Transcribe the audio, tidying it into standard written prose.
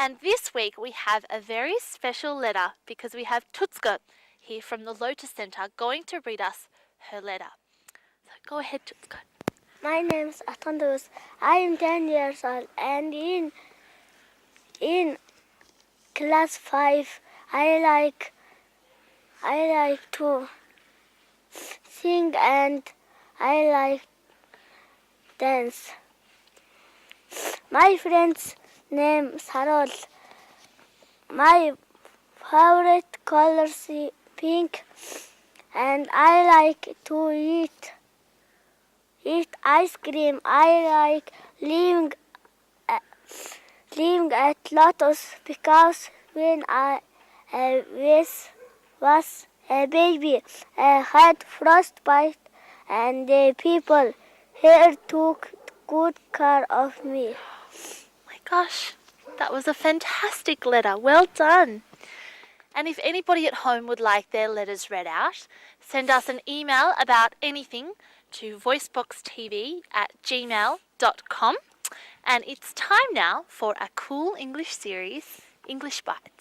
And this week we have a very special letter because we have Tutska here from the Lotus Centre going to read us her letter. So go ahead, Tutska. My name is Atandus. I am 10 years old and in class 5 I like to sing and I like dance. My friend's name is Harold. My favorite color is pink and I like to eat ice cream. I like living at Lotus because when I was a baby, I had frostbite and the people here took good care of me. My gosh, that was a fantastic letter. Well done. And if anybody at home would like their letters read out, send us an email about anything to voiceboxtv@gmail.com. And it's time now for a cool English series, English Bites.